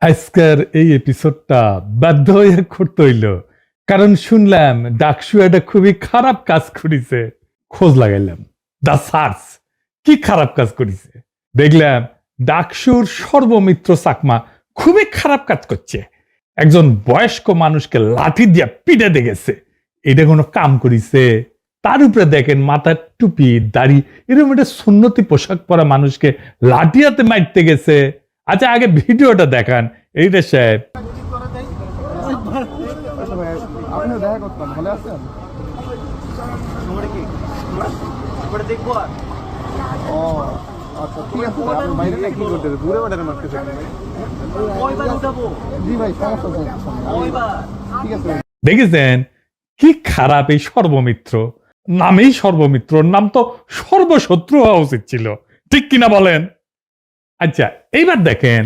আজকের এই এপিসোডটা বাধ্য হয়ে করতে হইল, কারণ শুনলাম ডাকসু একটা খুবই খারাপ কাজ করেছে। খোঁজ লাগাইলাম, দা সার্চ কি খারাপ কাজ করেছে দেখলাম। ডাকসুর সর্বমিত্র চাকমা খুবই খারাপ কাজ করছে। একজন বয়স্ক মানুষকে লাঠি দিয়া পিটে দেখেছে, এটা কোনো কাম করিছে? তার উপরে দেখেন মাথার টুপি দাড়ি এরকম একটা সুন্নতি পোশাক পরা মানুষকে লাঠিয়াতে মারতে গেছে। আচ্ছা আগে ভিডিওটা দেখান এইটা সাহেব। আপনি দেখা করতাম ভালো আছেন? ও আচ্ছা ঠিক আছে, আপনি বাইরে না কি করতে দূরে বাড়ার মারতেছে? জি ভাই সমস্যা ঠিক আছে। দেখেছেন কি খারাপ এই সর্বমিত্র, নামেই সর্বমিত্র, নাম তো সর্বশত্রু হওয়া উচিত ছিল, ঠিক কিনা বলেন? আচ্ছা এইবার দেখেন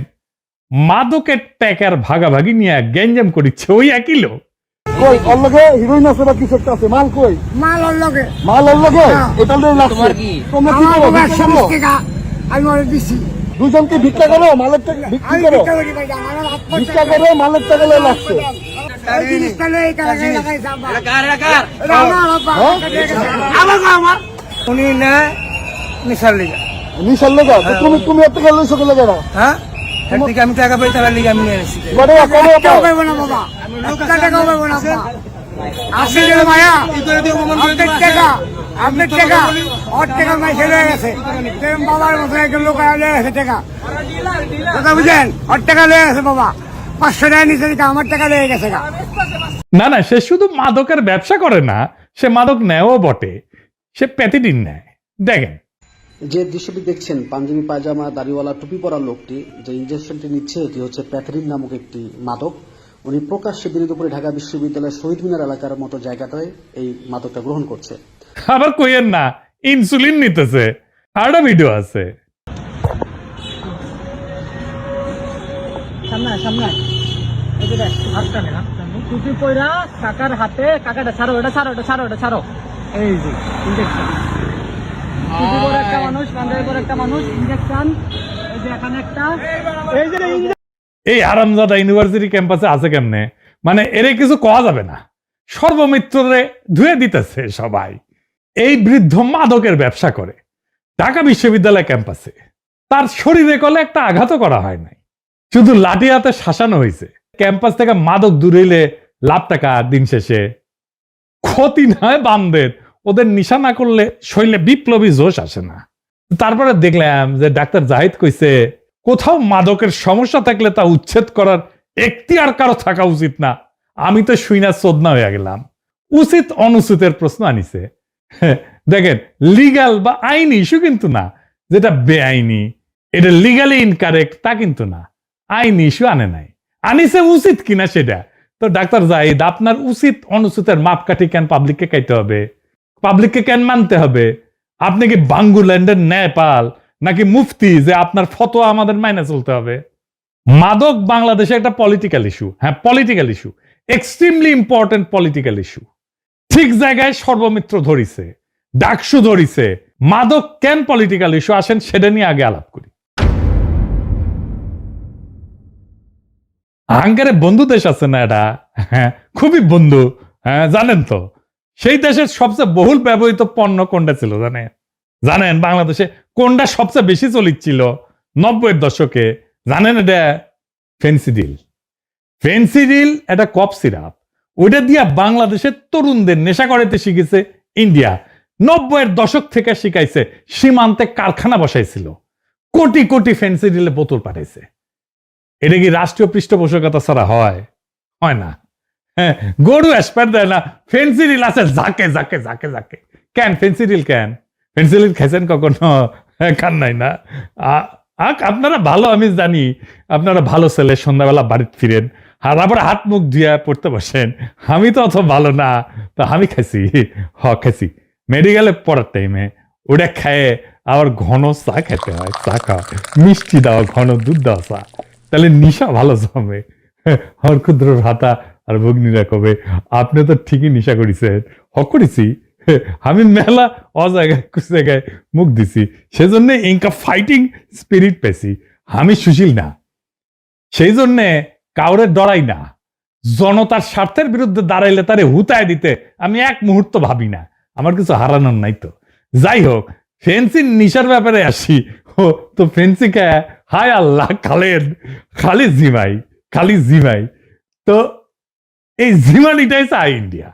মাদকের প্যাকার ভাগাভাগি নিয়ে গ্যাঞ্জাম করিচ্ছে ওই একই লোক। কই ওর লগে হিরোইন আছে বা কিছু একটা আছে? মাল কই? মাল ওর লগে। মাল ওর লগে? এটা লই লাগছে। তোমরা কি আমার করো? বাবা ভিক্ষা করো? 120 টাকা আমি ওরে দিছি। দুজনকে ভিক্ষা করো, মালের টাকা বিক্রি করো। ভিক্ষা করি ভাই, আমার হাত পা ভিক্ষা করে মালের টাকা লই লাগছে। এই জিনিসটা লই কালাগাই লাগাই যাবা। এটা কার? এটা আমার বাবা। আমার উনি না নিশার লিগা। নিশাল লগা তুমি এত টাকা লইছো কে লাগা? হ্যাঁ একদিকে আমি টাকা পাই তার লিগা আমি নিয়ে আসছি। বড় কত টাকা পাইবো না বাবা, একটা টাকাও পাইবো না বাবা। আসলে যে মায়া আপনার টাকা ওর টাকা মাই ছেড়ে গেছে। বাবার মতো একজন লোক লয়ে গেছে টাকা, কথা বুঝেন? ওর টাকা লয়ে গেছে বাবা, 500 টাকা নিচে দিকে আমার টাকা লয়ে গেছে গা। না না, সে শুধু মাদকের ব্যবসা করে না, সে মাদক নেয়ও বটে, সে প্যাথিডিন নেয়। দেখেন যে দৃশ্যটি দেখছেন, পাঞ্জাবি পায়জামা দাড়িওয়ালা টুপি পরা লোকটি যে ইনজেকশনটি নিচ্ছে, এটি হচ্ছে প্যাথরিন নামক একটি মাদক। উনি প্রকাশ্যে দিনে দুপুরে ঢাকা বিশ্ববিদ্যালয়ের শহীদ মিনার এলাকার মতো জায়গাটায় এই মাদকটা গ্রহণ করছে। আবার কইয়েন না ইনসুলিন নিতেছে, আরো ভিডিও আছে। সামনে সামনে এই যে দেখ, হাতটা নে, হাতটা নে। টুপি পয়রা কাকার হাতে, কাকাটা ছাড়ো, এটা ছাড়ো, এটা ছাড়ো, এটা ছাড়ো। এই যে ইনজেকশন, টুপি পরা একটা মানুষ, পাঞ্জাবি পরা একটা মানুষ, ইনজেকশন। এই যে এখানে একটা, এই যে এই হারামজাদা ইউনিভার্সিটি ক্যাম্পাসে আছে কেমনে? মানে এরে কিছু কওয়া যাবে না, সর্বমিত্ররে ধুয়ে দিতেছে সবাই। এই বৃদ্ধ মাদকের ব্যবসা করে ঢাকা বিশ্ববিদ্যালয় ক্যাম্পাসে, তার শরীরে কলে একটা আঘাতও করা হয় নাই, শুধু লাঠি হাতে শাসানো হয়েছে। ক্যাম্পাস থেকে মাদক দূরেইলে লাভ টাকা, দিন শেষে ক্ষতি নয় বামদের, ওদের নিশা না করলে শরীরে বিপ্লবী জোশ আসে না। তারপরে দেখলাম যে ডাক্তার জাহিদ কইছে কোথাও মাদকের সমস্যা থাকলে তা উচ্ছেদ করার এখতিয়ার কারো থাকা উচিত না। আমি তো শুইনা চোদনা হয়ে গেলাম। উচিত অনুচিতের প্রশ্ন আনিছে। দেখেন লিগাল বা আইনি ইস্যু কিন্তু না, যেটা বেআইনি এটা লিগালি ইনকারেক্ট তা কিন্তু না, আইনি ইস্যু আনে নাই, আনিছে উচিত কিনা সেটা। তো ডাক্তার জাহিদ আপনার উচিত অনুচিতের মাপকাঠি কেন পাবলিককে কাইতে হবে? পাবলিককে কেন মানতে হবে? আপনি কি বাঙ্গুল্যান্ডের নেপাল নাকি মুফতি যে আপনার ফতোয়া আমাদের মাইনে চলতে হবে? মাদক বাংলাদেশে একটা পলিটিক্যাল ইস্যু, হ্যাঁ political issue, extremely important political issue. ঠিক জায়গায় সর্বমিত্র ধরিছে, ডাকসু ধরিছে। মাদক কেন পলিটিক্যাল ইস্যু, আসেন সেটা নিয়ে আগে আলাপ করি। হাঙ্গারে বন্ধু দেশ আছে না এটা, হ্যাঁ খুবই বন্ধু, হ্যাঁ জানেন তো সেই দেশের সবচেয়ে বহুল ব্যবহৃত পণ্য কোনটা ছিল জানেন? জানেন বাংলাদেশে কোনটা সবচেয়ে বেশি চলিচ্ছিল 90-এর দশকে? জানেন এটা? ফেন্সিডিল। ফেন্সিডিল এটা কফ সিরাপ, ওইটা দিয়া বাংলাদেশের তরুণদের নেশা করাইতে শিখেছে ইন্ডিয়া। 90-এর দশক থেকে শিখাইছে, সীমান্তে কারখানা বসাইছিল, কোটি কোটি ফেন্সিডিলে বোতল পাঠাইছে। এটা কি রাষ্ট্রীয় পৃষ্ঠপোষকতা ছাড়া হয়? হয় না। হ্যাঁ গরু অ্যাসপার দেয় না, ফেন্সিডিল আছে জাকে জাকে জাকে জাকে। কেন ফেন্সিডিল কেন? ফেন্সিডিল খাইছেন কখনো? খান নাই না? আপনারা ভালো, আমি জানি আপনারা ভালো ছেলে, সন্ধ্যাবেলা বাড়িতে ফিরেন আর আবার হাত মুখ ধুয়ে পড়তে বসেন। আমি তো অত ভালো না, তো আমি খাইছি, খাইছি মেডিকেলে পড়ার টাইমে। ওটা খায় আবার ঘন চা খেতে হয়, চা খাওয়া মিষ্টি দাও, ঘন দুধ দাও চা, তাহলে নিশা ভালো জমে। আমার ক্ষুদ্র ভ্রাতা আর ভগ্নীরা কবে আপনি তো ঠিকই নিশা করেছেন। করেছি আমি, মেলা অজায়গায় জায়গায় মুখ দিছি, সেজন্য ইনকা ফাইটিং স্পিরিট পেয়েছি। আমি সুশীল না, সেই জন্যে কাউরে ডরাই না, জনতার স্বার্থের বিরুদ্ধে দাঁড়াইলে তারে হুতায় দিতে আমি এক মুহূর্ত ভাবি না, আমার কিছু হারানোর নাই তো। যাই হোক, ফেন্সির নিশার ব্যাপারে আসি। ও তো ফেন্সিকে হায় আল্লাহ, খালি জিমাই। তো এই জিমানিটাই চাই ইন্ডিয়া।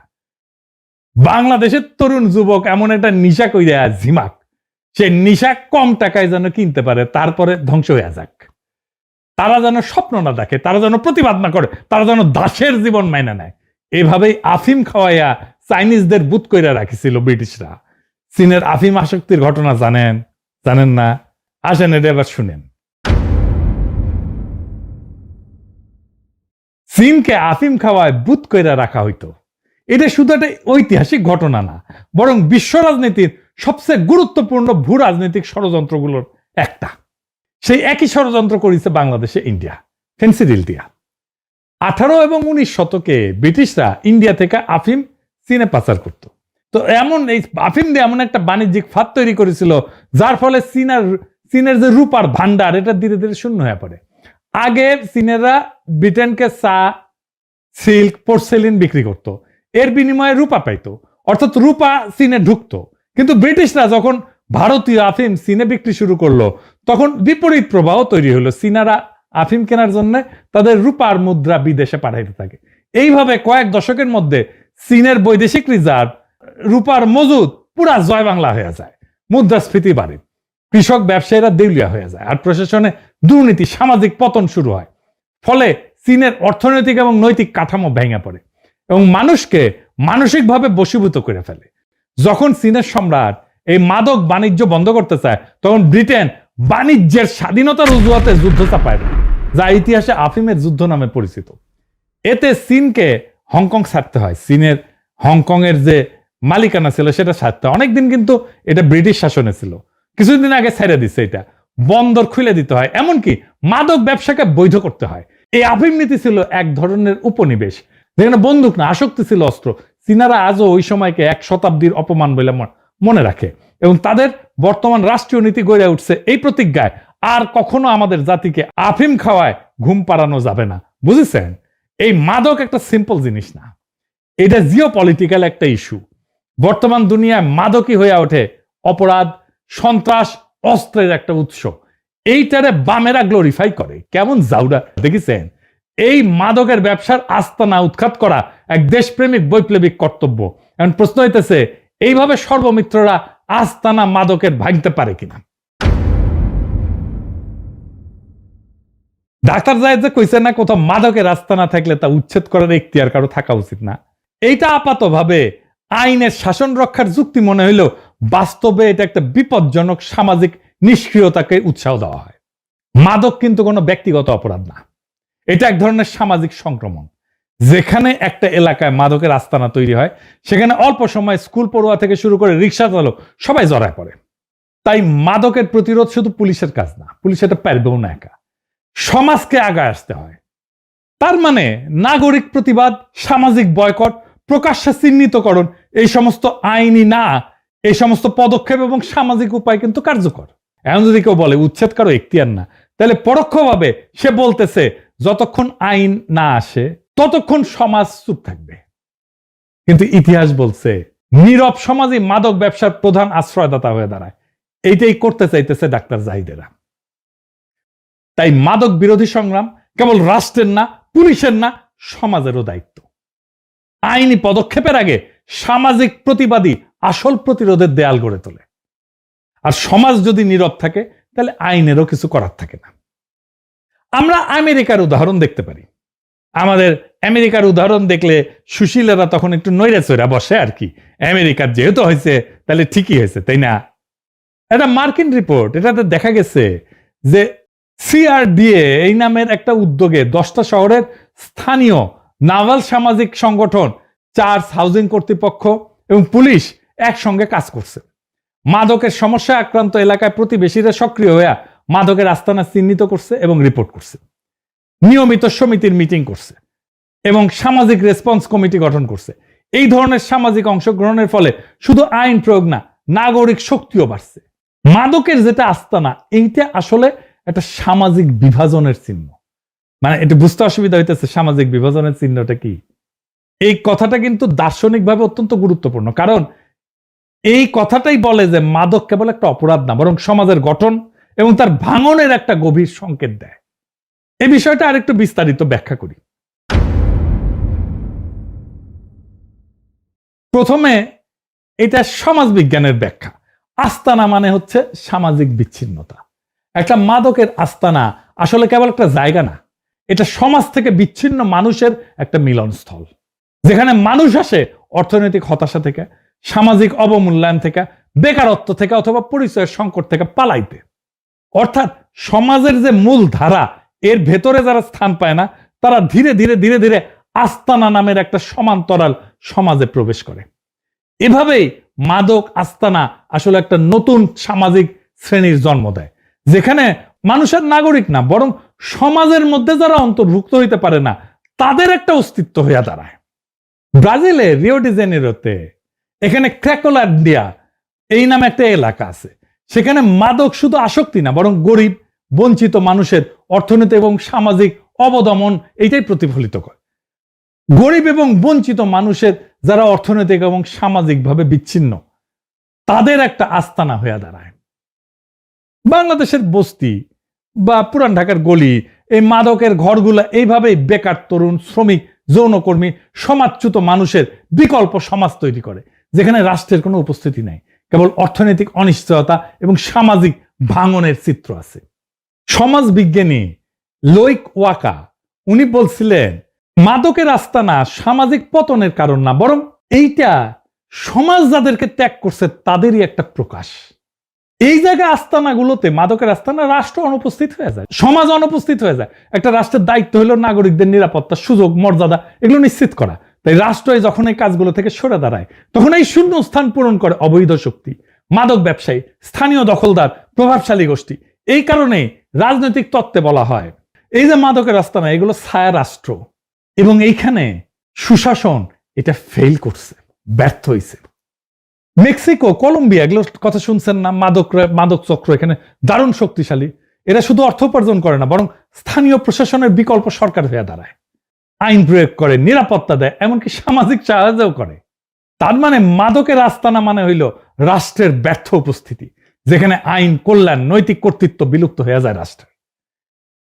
বাংলাদেশের তরুণ যুবক এমন একটা নিশা কইরা জিমাক, সে নিশা কম টাকায় যেন কিনতে পারে, তারপরে ধ্বংস হয়ে যাক। তারা যেন স্বপ্ন না দেখে, তারা যেন প্রতিবাদ না করে, তারা যেন দাসের জীবন মাইনা নেয়। এভাবেই আফিম খাওয়াইয়া চাইনিজদের বুত কইরা রাখিছিল ব্রিটিশরা। চীনের আফিম আসক্তির ঘটনা জানেন না? আসেন এটা এবার শুনেন। চীনকে আফিম খাওয়ায় বুত কইরা রাখা হইতো। এটা শুধু একটা ঐতিহাসিক ঘটনা না, বরং বিশ্ব রাজনীতির সবচেয়ে গুরুত্বপূর্ণ ভূ রাজনৈতিক ষড়যন্ত্রগুলোর একটা। সেই একই ষড়যন্ত্র করেছে বাংলাদেশে ইন্ডিয়া, ফেন্সি ডিল দিয়া। 18 এবং 19 শতকে ব্রিটিশরা ইন্ডিয়া থেকে আফিম চীনে পাচার করত। তো এই আফিম দিয়ে এমন একটা বাণিজ্যিক ফাঁদ তৈরি করেছিল, যার ফলে চীনের যে রূপার ভান্ডার, এটা ধীরে ধীরে শূন্য হয়ে পড়ে। আগে চীনেরা ব্রিটেনকে চা, সিল্ক, পোর্সেলিন বিক্রি করত, এর বিনিময়ে রূপা পাইতো, অর্থাৎ রূপা চীনে ঢুকতো। কিন্তু ব্রিটিশরা যখন ভারতীয় আফিম চীনে বিক্রি শুরু করলো, তখন বিপরীত প্রবাহ তৈরি হলো। চীনারা আফিম কেনার জন্য তাদের রূপার মুদ্রা বিদেশে পাঠাইতে থাকে। এইভাবে কয়েক দশকের মধ্যে চীনের বৈদেশিক রিজার্ভ, রূপার মজুদ পুরা জয় বাংলা হয়ে যায়, মুদ্রাস্ফীতি বাড়ে, কৃষক ব্যবসায়ীরা দেউলিয়া হয়ে যায়, আর প্রশাসনে দুর্নীতি, সামাজিক পতন শুরু হয়। ফলে চীনের অর্থনৈতিক এবং নৈতিক কাঠামো ভেঙে পড়ে এবং মানুষকে মানসিকভাবে বশীভূত করে ফেলে। যখন চীনের সম্রাট এই মাদক বাণিজ্য বন্ধ করতে চায়, তখন ব্রিটেন বাণিজ্যের স্বাধীনতার অজুহাতে যুদ্ধ চাপায়, যা ইতিহাসে আফিমের যুদ্ধ নামে পরিচিত। এতে চীনকে হংকং ছাড়তে হয়। চীনের হংকং এর যে মালিকানা ছিল সেটা ছাড়তে হয়। অনেকদিন কিন্তু এটা ব্রিটিশ শাসনে ছিল, কিছুদিন আগে ছেড়ে দিচ্ছে। এটা বন্দর খুলে দিতে হয়, এমনকি মাদক ব্যবসাকে বৈধ করতে হয়। এই আফিম নীতি ছিল এক ধরনের উপনিবেশ, যেখানে বন্দুক না, আসক্তি ছিল অস্ত্র। চীনারা আজও ওই সময়কে এক শতাব্দীর অপমান বলে মনে রাখে এবং তাদের বর্তমান রাষ্ট্রীয় নীতি গড়ে উঠছে এই প্রতিজ্ঞায়, আর কখনো আমাদের জাতিকে আফিম খাওয়ায় ঘুম পাড়ানো যাবে না। বুঝেছেন? এই মাদক একটা সিম্পল জিনিস না, এটা জিও পলিটিক্যাল একটা ইস্যু। বর্তমান দুনিয়ায় মাদকই হয়ে ওঠে অপরাধ, সন্ত্রাস, অস্ত্রের একটা উৎস। এইটারে বামেরা গ্লোরিফাই করে, কেমন জাউরা দেখেছেন? এই মাদকের ব্যবসার আস্তানা উৎখাত করা এক দেশপ্রেমিক বৈপ্লবিক কর্তব্য। এখন প্রশ্ন হইতেছে, এইভাবে সর্বমিত্ররা আস্তানা মাদকের ভাঙতে পারে কিনা? ডাক্তার জায়েদ যে কইছে না, কোথাও মাদকের আস্তানা থাকলে তা উচ্ছেদ করার এখতিয়ার কারো থাকা উচিত না। এইটা আপাতভাবে আইনের শাসন রক্ষার যুক্তি মনে হইলেও বাস্তবে এটা একটা বিপজ্জনক সামাজিক নিষ্ক্রিয়তাকে উৎসাহ দেওয়া হয়। মাদক কিন্তু কোনো ব্যক্তিগত অপরাধ না, এটা এক ধরনের সামাজিক সংক্রমণ। যেখানে একটা এলাকায় মাদকের আস্তানা তৈরি হয়, সেখানে অল্প সময় স্কুল পড়ুয়া থেকে শুরু করে রিক্সা চালক সবাই জড়ায় পড়ে। তাই মাদকের প্রতিরোধ শুধু পুলিশের কাজ না, পুলিশ এটা পারবেও না একা, সমাজকে আগায় আসতে হয়। তার মানে নাগরিক প্রতিবাদ, সামাজিক বয়কট, প্রকাশ্যে চিহ্নিতকরণ, এই সমস্ত আইনি না, এই সমস্ত পদক্ষেপ এবং সামাজিক উপায় কিন্তু কার্যকর। এখন যদি কেউ বলে উচ্ছেদ কারো এখতিয়ার না, তাহলে পরোক্ষভাবে সে বলতেছে যতক্ষণ আইন না আসে ততক্ষণ সমাজ চুপ থাকবে। কিন্তু ইতিহাস বলছে নীরব সমাজই মাদক ব্যবসার প্রধান আশ্রয়দাতা হয়ে দাঁড়ায়। এইটাই করতে চাইতেছে ডাক্তার জাহিদেরা। তাই মাদক বিরোধী সংগ্রাম কেবল রাষ্ট্রের না, পুলিশের না, সমাজেরও দায়িত্ব। আইনি পদক্ষেপের আগে সামাজিক প্রতিবাদী আসল প্রতিরোধের দেয়াল গড়ে তোলে। আর সমাজ যদি নীরব থাকে, তাহলে আইনেরও কিছু করার থাকে না। আমরা আমেরিকার উদাহরণ দেখতে পারি। আমাদের আমেরিকার উদাহরণ দেখলে সুশীলেরা তখন একটু নইরা চইরা বসে আর কি, আমেরিকার যেহেতু হয়েছে তাহলে ঠিকই হয়েছে, তাই না? এটা মার্কিন রিপোর্ট, এটাতে দেখা গেছে যে CRDA এই নামের একটা উদ্যোগে 10টা শহরের স্থানীয় নাভাল সামাজিক সংগঠন, চার্চ, হাউজিং কর্তৃপক্ষ এবং পুলিশ একসঙ্গে কাজ করছে। মাদকের সমস্যায় আক্রান্ত এলাকায় প্রতিবেশীরা সক্রিয় হয়ে মাদকের আস্তানা চিহ্নিত করছে এবং রিপোর্ট করছে, নিয়মিত সমিতির মিটিং করছে এবং সামাজিক রেসপন্স কমিটি গঠন করছে। এই ধরনের সামাজিক অংশগ্রহণের ফলে শুধু আইন প্রয়োগ না, নাগরিক শক্তিও বাড়ছে। মাদকের যেটা আস্তানা, এইটা আসলে একটা সামাজিক বিভাজনের চিহ্ন। মানে এটা বুঝতে অসুবিধা হইতেছে সামাজিক বিভাজনের চিহ্নটা কি। এই কথাটা কিন্তু দার্শনিকভাবে অত্যন্ত গুরুত্বপূর্ণ, কারণ এই কথাটাই বলে যে মাদক কেবল একটা অপরাধ না, বরং সমাজের গঠন এবং তার ভাঙনের একটা গভীর সংকেত দেয়। এই বিষয়টা আরেকটু বিস্তারিত ব্যাখ্যা করি। প্রথমে এটা সমাজ বিজ্ঞানের ব্যাখ্যা। আস্তানা মানে হচ্ছে সামাজিক বিচ্ছিন্নতা। একটা মাদকের আস্তানা আসলে কেবল একটা জায়গা না, এটা সমাজ থেকে বিচ্ছিন্ন মানুষের একটা মিলনস্থল, যেখানে মানুষ আসে অর্থনৈতিক হতাশা থেকে, সামাজিক অবমূল্যায়ন থেকে, বেকারত্ব থেকে অথবা পরিচয়ের সংকট থেকে পালাইতে। অর্থাৎ সমাজের যে মূল ধারা এর ভেতরে যারা স্থান পায় না, তারা ধীরে ধীরে ধীরে ধীরে আস্তানা নামের একটা সমান্তরাল সমাজে প্রবেশ করে। এভাবেই মাদক আস্তানা আসলে একটা নতুন সামাজিক শ্রেণীর জন্ম দেয়, যেখানে মানুষের নাগরিক না, বরং সমাজের মধ্যে যারা অন্তর্ভুক্ত হইতে পারে না তাদের একটা অস্তিত্ব হইয়া দাঁড়ায়। ব্রাজিলে রিও ডি জেনেরোতে এখানে ক্র্যাকোল্যান্ডিয়া এই নামে একটা এলাকা আছে। সেখানে মাদক শুধু আসক্তি না, বরং গরিব বঞ্চিত মানুষের অর্থনৈতিক এবং সামাজিক অবদমন এইটাই প্রতিফলিত করে। গরিব এবং বঞ্চিত মানুষের যারা অর্থনৈতিক এবং সামাজিকভাবে বিচ্ছিন্ন, তাদের একটা আস্তানা হয়ে দাঁড়ায়। বাংলাদেশের বস্তি বা পুরান ঢাকার গলি, এই মাদকের ঘরগুলো এইভাবেই বেকার তরুণ, শ্রমিক, যৌনকর্মী, সমাজচ্যুত মানুষের বিকল্প সমাজ তৈরি করে, যেখানে রাষ্ট্রের কোনো উপস্থিতি নাই, কেবল অর্থনৈতিক অনিশ্চয়তা এবং সামাজিক ভাঙনের চিত্র আছে। সমাজ বিজ্ঞানী লোইক ওয়াকা উনি বলছিলেন, মাদকের আস্তানা সামাজিক পতনের কারণ না, বরং এইটা সমাজ যাদেরকে ত্যাগ করছে তাদেরই একটা প্রকাশ। এই জায়গায় আস্তানাগুলোতে, মাদকের আস্তানা, রাষ্ট্র অনুপস্থিত হয়ে যায়, সমাজ অনুপস্থিত হয়ে যায়। একটা রাষ্ট্রের দায়িত্ব হলো নাগরিকদের নিরাপত্তা, সুযোগ, মর্যাদা এগুলো নিশ্চিত করা। তাই রাষ্ট্র যখন এই কাজগুলো থেকে সরে দাঁড়ায়, তখন এই শূন্য স্থান পূরণ করে অবৈধ শক্তি, মাদক ব্যবসায়ী, স্থানীয় দখলদার, প্রভাবশালী গোষ্ঠী। এই কারণে রাজনৈতিক তত্ত্বে বলা হয় এই যে মাদকের আস্তানা, এগুলো ছায়া রাষ্ট্র, এবং এইখানে সুশাসন এটা ফেল করছে, ব্যর্থ হয়েছে। মেক্সিকো, কলম্বিয়া, এগুলোর কথা শুনছেন না? মাদক চক্র এখানে দারুণ শক্তিশালী। এরা শুধু অর্থ উপার্জন করে না, বরং স্থানীয় প্রশাসনের বিকল্প সরকার হয়ে দাঁড়ায়, আইন প্রয়োগ করে, নিরাপত্তা দেয়, এমনকি সামাজিক সাহায্যও করে। তার মানে মাদকের আস্তানা মানে হইল রাষ্ট্রের ব্যর্থ উপস্থিতি, যেখানে আইন, কল্যাণ, নৈতিক কর্তৃত্ব বিলুপ্ত হয়ে যায় রাষ্ট্রের।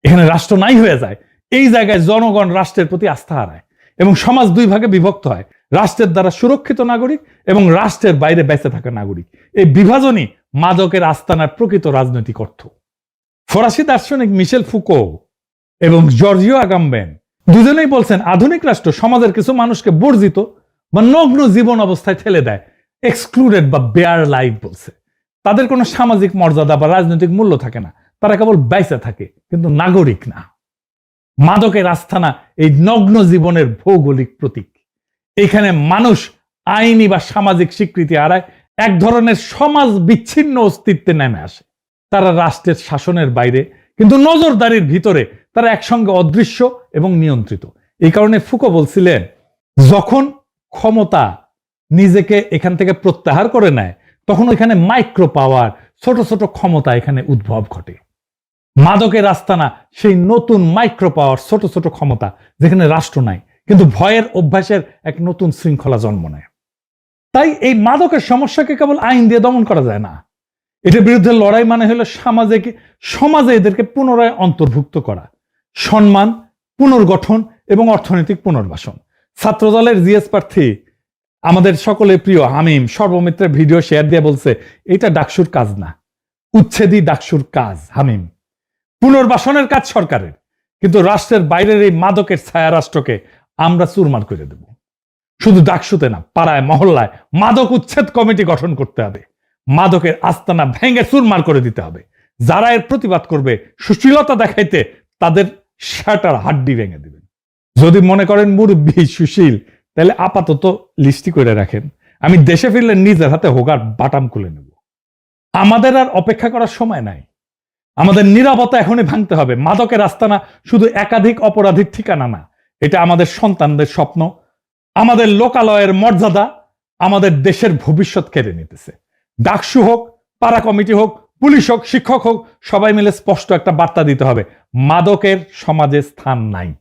এখানে রাষ্ট্র নাই হয়ে যায়। এই জায়গায় জনগণ রাষ্ট্রের প্রতি আস্থা হারায় এবং সমাজ দুই ভাগে বিভক্ত হয়, রাষ্ট্রের দ্বারা সুরক্ষিত নাগরিক এবং রাষ্ট্রের বাইরে বেঁচে থাকা নাগরিক। এই বিভাজনই মাদকের আস্তানার প্রকৃত রাজনৈতিক অর্থ। ফরাসি দার্শনিক মিশেল ফুকো এবং জর্জিও আগাম্বেন দুজনেই বলছেন, আধুনিক রাষ্ট্র সমাজের কিছু মানুষকে বর্জিত বা নগ্ন জীবন অবস্থায় ঠেলে দেয়, এক্সক্লুডেড বা বেয়ার লাইফ বলছে। তাদের কোনো সামাজিক মর্যাদা বা রাজনৈতিক মূল্য থাকে না, তারা কেবল বেঁচে থাকে, কিন্তু নাগরিক না। মাদকের আস্তানা এই নগ্ন জীবনের ভৌগোলিক প্রতীক। এখানে মানুষ আইনি বা সামাজিক স্বীকৃতি হারায়, এক ধরনের সমাজ বিচ্ছিন্ন অস্তিত্বে নেমে আসে। তারা রাষ্ট্রের শাসনের বাইরে, কিন্তু নজরদারির ভিতরে তারা একসঙ্গে অদৃশ্য এবং নিয়ন্ত্রিত। এই কারণে ফুকো বলছিলেন, যখন ক্ষমতা নিজেকে এখান থেকে প্রত্যাহার করে নেয়, তখন এখানে মাইক্রো পাওয়ার, ছোট ছোট ক্ষমতা এখানে উদ্ভব ঘটে। মাদকের আস্তানা সেই নতুন মাইক্রো পাওয়ার, ছোট ছোট ক্ষমতা, যেখানে রাষ্ট্র নাই, কিন্তু ভয়ের অভ্যাসের এক নতুন শৃঙ্খলা জন্ম নেয়। তাই এই মাদকের সমস্যাকে কেবল আইন দিয়ে দমন করা যায় না, এটার বিরুদ্ধে লড়াই মানে হলো সমাজে এদেরকে পুনরায় অন্তর্ভুক্ত করা, সম্মান, পুনর্গঠন এবং অর্থনৈতিক পুনর্বাসন। ছাত্রদলের জিএস প্রার্থী আমাদের সকলের প্রিয় হামিম সর্বমিত্রের ভিডিও শেয়ার দিয়ে বলছে, এটা ডাকসুর কাজ না, উচ্ছেদই ডাকসুর কাজ। হামিম, পুনর্বাসনের কাজ সরকারের, কিন্তু রাষ্ট্রের বাইরের এই মাদকের ছায়া রাষ্ট্রকে আমরা চুরমার করে দেব। শুধু ডাকসুতে না, পাড়ায়, মহল্লায় মাদক উচ্ছেদ কমিটি গঠন করতে হবে। মাদকের আস্তানা ভেঙে চুরমার করে দিতে হবে। যারা এর প্রতিবাদ করবে, সুশীলতা দেখাইতে, তাদের শাটার হাড্ডি ভেঙে দিবেন। যদি মনে করেন মুরব্বী সুশীল, তাহলে আপাতত লিস্টি করে রাখেন, আমি দেশে ফিরলে নিজের হাতে হোগার বাটাম খুলে নেব। আমাদের আর অপেক্ষা করার সময় নাই, আমাদের নীরবতা এখনই ভাঙতে হবে। মাদকের আস্তানা শুধু একাধিক অপরাধীর ঠিকানা না, এটা আমাদের সন্তানদের স্বপ্ন, আমাদের লোকালয়ের মর্যাদা, আমাদের দেশের ভবিষ্যৎ কেড়ে নিতেছে। ডাকসু হোক, পাড়া কমিটি হোক পুলিশ হোক, শিক্ষক হোক, সবাই মিলে স্পষ্ট একটা বার্তা দিতে হবে, মাদকের সমাজে স্থান নাই।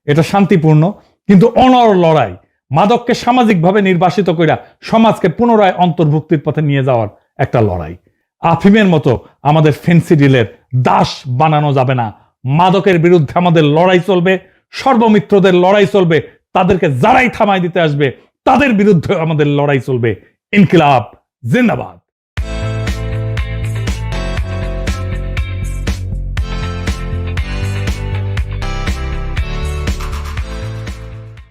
এটা শান্তিপূর্ণ কিন্তু অনর লড়াই, মাদককে সামাজিকভাবে নির্বাসিত কইরা সমাজকে পুনরায় অন্তর্ভুক্তির পথে নিয়ে যাওয়ার একটা লড়াই। আফিমের মতো আমাদের ফেন্সিডিলের দাস বানানো যাবে না। মাদকের বিরুদ্ধে আমাদের লড়াই চলবে, সর্বমিত্রদের লড়াই চলবে, তাদেরকে যারাই থামাই দিতে আসবে তাদের বিরুদ্ধে আমাদের লড়াই চলবে। ইনকিলাব জিন্দাবাদ।